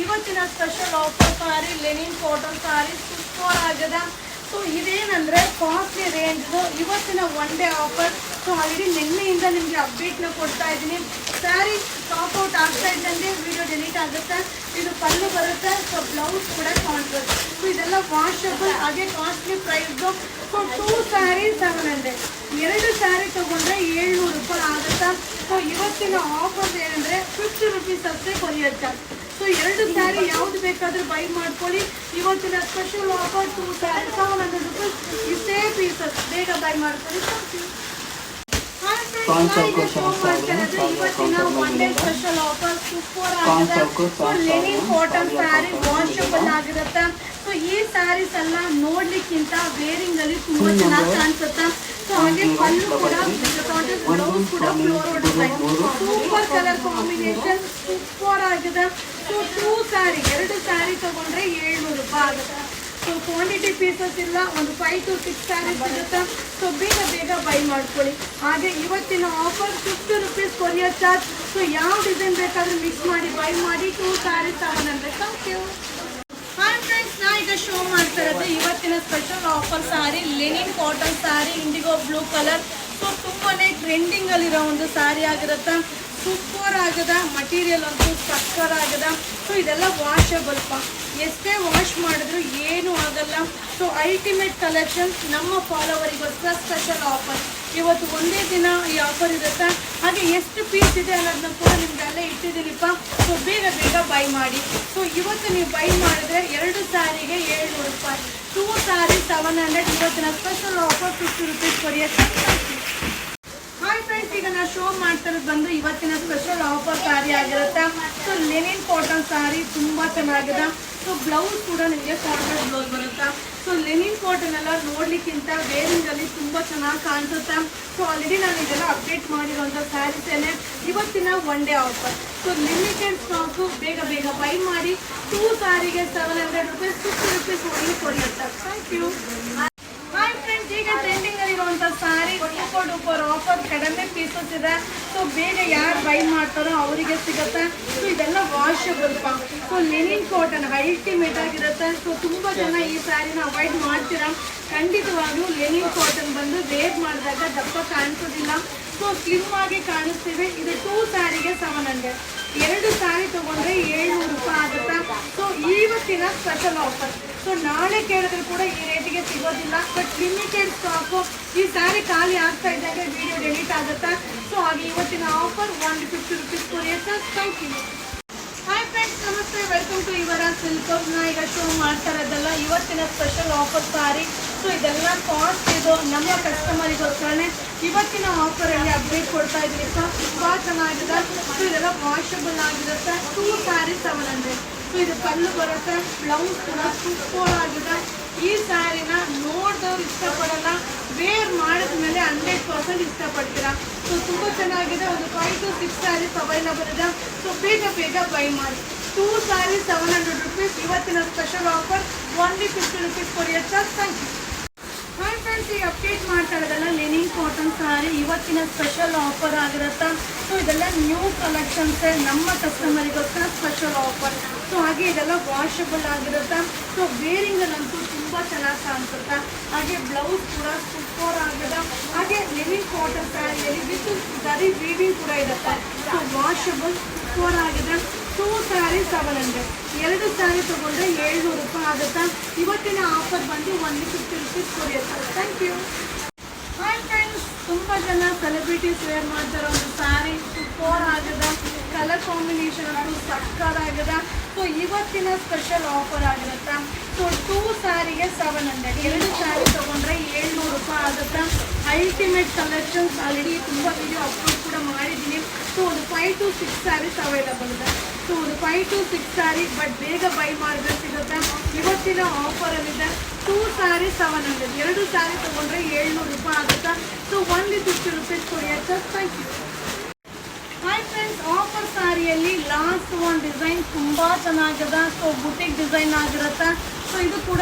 ಇವತ್ತಿನ special offer sari linen cotton ಸಾರಿ super ಆಗದ. So ಇದೇನಂದ್ರೆ costly range ಇವತ್ತಿನ one day offer. So already ನಿನ್ನೆಯಿಂದ ನಿಮಗೆ ಅಪ್ಡೇಟ್ನ ಕೊಡ್ತಾ ಇದ್ದೀನಿ. ಸ್ಯಾರಿ ಟಾಪ್ ಔಟ್ ಆಗ್ತಾ ಇದ್ದಂಗೆ ವಿಡಿಯೋ ಡಿಲೀಟ್ ಆಗುತ್ತೆ. ಇದು ಪಲ್ಲು ಬರುತ್ತೆ. ಸೊ ಬ್ಲೌಸ್ ಕೂಡ ಕಾಂಟ್ರಾಸ್ಟ್. ಸೊ ಇದೆಲ್ಲ ವಾಷಬಲ್, ಹಾಗೆ ಕಾಸ್ಟ್ಲಿ ಪ್ರೈಸ್ದು. ಸೊ 2 ಸ್ಯಾರಿ 700, 2 ಸ್ಯಾರಿ ತಗೊಂಡ್ರೆ 700 ರೂಪಾಯಿ ಆಗುತ್ತಾ. ಸೊ ಇವತ್ತಿನ ಆಫರ್ ಏನಂದ್ರೆ 50 ರುಪೀಸ್ ಅಷ್ಟೇ ಕೊರಿಯರ್ ಚಾರ್ಜ್. ಸೊ 2 ಸ್ಯಾರಿ ಯಾವ್ದು ಬೇಕಾದ್ರೂ ಬೈ ಮಾಡ್ಕೊಳ್ಳಿ. ಇವತ್ತಿನ ಸ್ಪೆಷಲ್ ಆಫರ್ 2 ಸ್ಯಾರಿ 700 ರೂಪೀಸ್. ಇಷ್ಟೇ ಪೀಸಸ್, ಬೇಗ ಬೈ ಮಾಡ್ಕೊಳ್ಳಿ. ಇವತ್ತಿನ one day special offer super ಆಗಿದೆ. So linen cotton sari washable ಆಗಿರುತ್ತೆ. ಸೊ ಈ ಸ್ಯಾರೀಸ್ ಎಲ್ಲ ನೋಡ್ಲಿಕ್ಕಿಂತ ವೇರಿಂಗ್ ಅಲ್ಲಿ ತುಂಬಾ ಚೆನ್ನಾಗಿ ಕಾಣಿಸುತ್ತೆ. ಸೊ ಹಾಗೆ ಪಲ್ಲು ಕೂಡ ಬ್ಲೌಸ್ ಕೂಡ floral design, super colour combination super ಆಗಿದೆ. ಸೊ 2 ಸ್ಯಾರಿ 2 ಸ್ಯಾರಿ ತಗೊಂಡ್ರೆ 700 ರೂಪಾಯಿ ಆಗುತ್ತೆ. ಸೊ ಕ್ವಾಂಟಿಟಿ ಪೀಸಸ್ ಇಲ್ಲ, ಒಂದು 5 to 6 ಸ್ಯಾರೀಸ್ ಸಿಗುತ್ತೆ. ಸೊ ಬೇಗ ಬೈ ಮಾಡ್ಕೊಳ್ಳಿ. ಹಾಗೆ ಇವತ್ತಿನ offer 50 rupees courier charge. So ಯಾವ ಡಿಸೈನ್ ಬೇಕಾದ್ರೂ ಮಿಕ್ಸ್ ಮಾಡಿ ಬೈ ಮಾಡಿ. 2 sari 700. Thank you. Hi friends, ನಾ ಈಗ ಶೋ ಮಾಡ್ತಾ ಇರೋದು ಇವತ್ತಿನ special offer sari linen cotton sari indigo blue colour. So ತುಂಬಾನೇ ಟ್ರೆಂಡಿಂಗ್ ಅಲ್ಲಿರೋ ಒಂದು ಸ್ಯಾರಿ ಆಗಿರುತ್ತೆ. ಸೂಪರ್ ಆಗದ ಮಟೀರಿಯಲ್ ಅಂತೂ ಸಕ್ಕರ್ ಆಗದ. ಸೊ ಇದೆಲ್ಲ ವಾಷಬಲ್ ಎಷ್ಟೇ ವಾಶ್ ಮಾಡಿದ್ರು ಏನೂ ಆಗಲ್ಲ. ಸೊ ಅಲ್ಟಿಮೇಟ್ ಕಲೆಕ್ಷನ್ ನಮ್ಮ ಫಾಲೋವರಿಗೋಸ್ಕರ ಸ್ಪೆಷಲ್ ಆಫರ್. ಇವತ್ತು ಒಂದೇ ದಿನ ಈ ಆಫರ್ ಇರುತ್ತೆ. ಹಾಗೆ ಎಷ್ಟು ಪೀಸ್ ಇದೆ ಅನ್ನೋದನ್ನ ಕೂಡ ನಿಮ್ಗೆಲ್ಲ ಇಟ್ಟಿದ್ದೀನಿಪ್ಪ. ಸೊ ಬೇಗ ಬೈ ಮಾಡಿ. ಸೊ ಇವತ್ತು ನೀವು ಬೈ ಮಾಡಿದ್ರೆ 2 ಸ್ಯಾರಿಗೆ 700 ರೂಪಾಯಿ, 2 ಸ್ಯಾರಿ 700. ಇವತ್ತಿನ special offer 50 rupees courier. Hi friends, ಈಗ ನಾ ಶೋ ಮಾಡ್ತಿರೋದು ಬಂದು ಇವತ್ತಿನ ಸ್ಪೆಷಲ್ ಆಫರ್ ಸ್ಯಾರಿ ಆಗಿರುತ್ತೆ. ಸೊ ಲೆನಿನ್ ಕಾಟನ್ ಸ್ಯಾರಿ ತುಂಬಾ ಚೆನ್ನಾಗಿದೆ. ಸೊ ಬ್ಲೌಸ್ ಕೂಡ ನಿಮಗೆ ಕಾಂಟ್ರಾಸ್ಟ್ ಬ್ಲೌಸ್ ಬರುತ್ತೆ. ಸೊ ಲೆನಿನ್ ಕಾಟನ್ ಎಲ್ಲ ನೋಡ್ಲಿಕ್ಕಿಂತ ವೇರಿಂಗ್ ಅಲ್ಲಿ ತುಂಬಾ ಚೆನ್ನಾಗಿ ಕಾಣಿಸುತ್ತೆ. ಸೊ ಆಲ್ರೆಡಿ ನಾನು ಇದೆಲ್ಲ ಅಪ್ಡೇಟ್ ಮಾಡಿರುವಂಥ ಸ್ಯಾರೀಸೇನೆ ಇವತ್ತಿನ one day offer. So limited stock, ಬೇಗ ಬೈ ಮಾಡಿ. 2 ಸ್ಯಾರಿಗೆ 700 rupees, 50 rupees only courier. Thank you. Hi friends, ಈಗ ಟ್ರೆಂಡಿಂಗ್ ಅಲ್ಲಿರುವಂಥ ಸ್ಯಾರಿ ಸೂಪರ್ ಆಫರ್, ಕಡಿಮೆ ಪೀಸಸ್ ಇದೆ. ಸೊ ಬೇಗ ಯಾರು ಬೈ ಮಾಡ್ತಾರೋ ಅವರಿಗೆ ಸಿಗುತ್ತೆ. ಸೊ ಇದೆಲ್ಲ washable so linen cotton ultimate ಆಗಿರುತ್ತೆ. ಸೊ ತುಂಬ ಜನ ಈ ಸ್ಯಾರಿನ ಅವಾಯ್ಡ್ ಮಾಡ್ತೀರಾ. ಖಂಡಿತವಾಗ್ಲೂ ಲೆನಿನ್ ಕಾಟನ್ ಬಂದು ವೇರ್ ಮಾಡಿದಾಗ ದಪ್ಪ ಕಾಣಿಸೋದಿಲ್ಲ. ಸೊ ಸ್ಲಿಮ್ ಆಗಿ ಕಾಣಿಸ್ತೀವಿ. ಇದು 2 ಸ್ಯಾರಿಗೆ 700, 2 ಸ್ಯಾರಿ ತಗೊಂಡ್ರೆ 700 ರೂಪಾಯಿ ಆಗುತ್ತೆ. ಸೊ ಇವತ್ತಿನ ಸ್ಪೆಷಲ್ ಆಫರ್. ಸೊ ನಾಳೆ ಕೇಳಿದ್ರು ಕೂಡ ಈ ರೇಟಿಗೆ ಸಿಗೋದಿಲ್ಲ. But limited stock. ಈ ಸ್ಯಾರಿ ಖಾಲಿ ಆಗ್ತಾ ಇದ್ದಾಗ ವಿಡಿಯೋ ಡಿಲೀಟ್ ಆಗುತ್ತೆ. ಸೊ ಹಾಗೆ ಇವತ್ತಿನ offer 150 rupees courier. Thank you. Hi friends, ನಮಸ್ತೆ, ವೆಲ್ಕಮ್ ಟು ಇವರ ಸಿಲ್ಕ್. ನಾ ಈಗ ಶೋ ಮಾಡ್ತಾ ಇರೋದಲ್ಲ ಇವತ್ತಿನ ಸ್ಪೆಷಲ್ ಆಫರ್ ಸಾರಿ. ಸೊ ಇದೆಲ್ಲ ಕಾಸ್ಟ್ ಇದು ನಮ್ಮ ಕಸ್ಟಮರಿಗೋಸ್ಕರನೇ ಇವತ್ತಿನ ಆಫರಲ್ಲಿ ಅಪ್ಡೇಟ್ ಕೊಡ್ತಾ ಇದ್ದೀನಿ. ತುಂಬ ಚೆನ್ನಾಗಿದೆ. ಸೊ ಇದೆಲ್ಲ ವಾಷಬಲ್ ಆಗಿರುತ್ತೆ. 2 ಸ್ಯಾರಿ 700. ಸೊ ಇದು ಪಲ್ಲು ಬರುತ್ತೆ, ಬ್ಲೌಸ್ ಕೂಡ ಸೂಪರ್ ಆಗಿದೆ. ಈ ಸ್ಯಾರಿನ ನೋಡಿದವ್ರು ಇಷ್ಟಪಡಲ್ಲ, ವೇರ್ ಮಾಡಿದ್ಮೇಲೆ 100% ಇಷ್ಟಪಡ್ತೀರಾ. ಸೊ ತುಂಬ ಚೆನ್ನಾಗಿದೆ. ಒಂದು 5 to 6 ಸ್ಯಾರೀಸ್ ಅವೈಲಬಲ್ ಇದೆ. ಸೊ ಬೇಗ ಬೈ ಮಾಡಿ. 2 ಸ್ಯಾರಿ 700 ರೂಪೀಸ್. ಇವತ್ತಿನ special offer 150 rupees courier charge. Thank you. Hi friends, ಈಗ ಅಪ್ಡೇಟ್ ಮಾಡ್ತಾ ಇರೋದಲ್ಲ ಲೆನಿನ್ ಕಾಟನ್ ಸ್ಯಾರಿ ಇವತ್ತಿನ ಸ್ಪೆಷಲ್ ಆಫರ್ ಆಗಿರುತ್ತೆ. ಸೊ ಇದೆಲ್ಲ ನ್ಯೂ ಕಲೆಕ್ಷನ್ಸ್, ನಮ್ಮ ಕಸ್ಟಮರಿಗೋಸ್ಕರ ಸ್ಪೆಷಲ್ ಆಫರ್. ಸೊ ಹಾಗೆ ಇದೆಲ್ಲ ವಾಷಬಲ್ ಆಗಿರುತ್ತೆ. ಸೊ ವೇರಿಂಗಲ್ಲಂತೂ ತುಂಬ ಚೆನ್ನಾಗಿ ಕಾಣಿಸುತ್ತೆ. ಹಾಗೆ ಬ್ಲೌಸ್ ಕೂಡ ಸೂಪರ್ ಆಗಿದೆ. ಹಾಗೆ Lenin cotton ಸ್ಯಾರಿಯಲ್ಲಿ with Dari weaving ಕೂಡ ಇರುತ್ತೆ. ಸೊ ವಾಷಬಲ್ ಸೂಪರ್ ಆಗಿದೆ. 2 ಸ್ಯಾರಿ 700, 2 ಸ್ಯಾರಿ ತಗೊಂಡ್ರೆ 700 ರೂಪಾಯಿ ಆಗುತ್ತೆ. ಇವತ್ತಿನ ಆಫರ್ ಬಂದು 150 rupees courier. Thank you. Hi friends, ತುಂಬ ಜನ ಸೆಲೆಬ್ರಿಟೀಸ್ ವೇರ್ ಮಾಡ್ತಾರೋ ಒಂದು ಸ್ಯಾರಿ ಸೂಪರ್ ಆಗಿದೆ. ಕಲರ್ ಕಾಂಬಿನೇಷನ್ ಅಂತೂ ಸಕ್ಕರ್ ಆಗಿದೆ. ಸೊ ಇವತ್ತಿನ ಸ್ಪೆಷಲ್ ಆಫರ್ ಆಗಿರುತ್ತೆ. ಸೊ 2 ಸ್ಯಾರಿಗೆ 700, 2 ಸ್ಯಾರಿ ತಗೊಂಡ್ರೆ 700 ರೂಪಾಯಿ ಆಗುತ್ತೆ. ಅಲ್ಟಿಮೇಟ್ ಕಲೆಕ್ಷನ್ಸ್ ಆಲ್ರೆಡಿ ತುಂಬ ವಿಡಿಯೋ ಅಪ್ಲೋಡ್ ಕೂಡ ಮಾಡಿದ್ದೀನಿ. ಸೊ ಒಂದು 5 to 6 ಸ್ಯಾರೀಸ್ ಅವೈಲಬಲ್ ಇದೆ. ಸೊ ಒಂದು 5 to 6 ಸ್ಯಾರಿ, ಬಟ್ ಬೇಗ ಬೈ ಮಾಡಿದ್ರೆ ಸಿಗುತ್ತೆ. ಇವತ್ತಿನ ಆಫರಲ್ಲಿದೆ. 2 ಸ್ಯಾರಿ 700, 2 ಸ್ಯಾರಿ ತಗೊಂಡ್ರೆ 700 ರೂಪಾಯಿ ಆಗುತ್ತೆ. So 150 rupees courier charge. Thank you. Hi friends, offer ಸ್ಯಾರಿಯಲ್ಲಿ ಲಾಸ್ಟ್ ಒಂದು ಡಿಸೈನ್ ತುಂಬ ಚೆನ್ನಾಗಿದೆ. ಸೊ ಬುಟಿಕ್ ಡಿಸೈನ್ ಆಗಿರುತ್ತೆ. ಸೊ ಇದು ಕೂಡ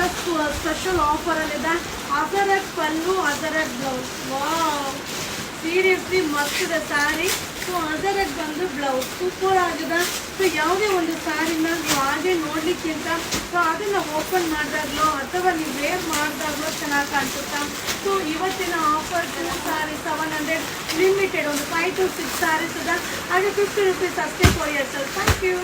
ಸ್ಪೆಷಲ್ ಆಫರಲ್ಲಿದೆ. ಅದರ ಪಲ್ಲು, ಅದರ ಬ್ಲೌಸ್, ವಾವ್, ಸೀರಿಯಸ್ಲಿ ಮಸ್ತ್ ಇದೆ ಸ್ಯಾರಿ. ಸೊ ಅದರಾಗ ಬಂದು ಬ್ಲೌಸ್ ಸೂಪರ್ ಆಗಿದೆ. ಸೊ ಯಾವುದೇ ಒಂದು ಸ್ಯಾರಿನ ನೀವು ಹಾಗೆ ನೋಡಲಿಕ್ಕಿಂತ ಸೊ ಅದನ್ನು ಓಪನ್ ಮಾಡಿದಾಗಲೋ ಅಥವಾ ನೀವು ವೇರ್ ಮಾಡಿದಾಗಲೋ ಚೆನ್ನಾಗಿ ಕಾಣಿಸುತ್ತಾ. ಸೊ ಇವತ್ತಿನ ಆಫರ್ 2 ಸ್ಯಾರಿ 700 ಲಿಮಿಟೆಡ್, ಒಂದು 5 to 6 ಸ್ಯಾರೀಸ್ ಇದೆ. ಹಾಗೆ 50 ರೂಪೀಸ್ ಅಷ್ಟೇ ಕೊರಿಯರ್ ಸರ್. Thank you.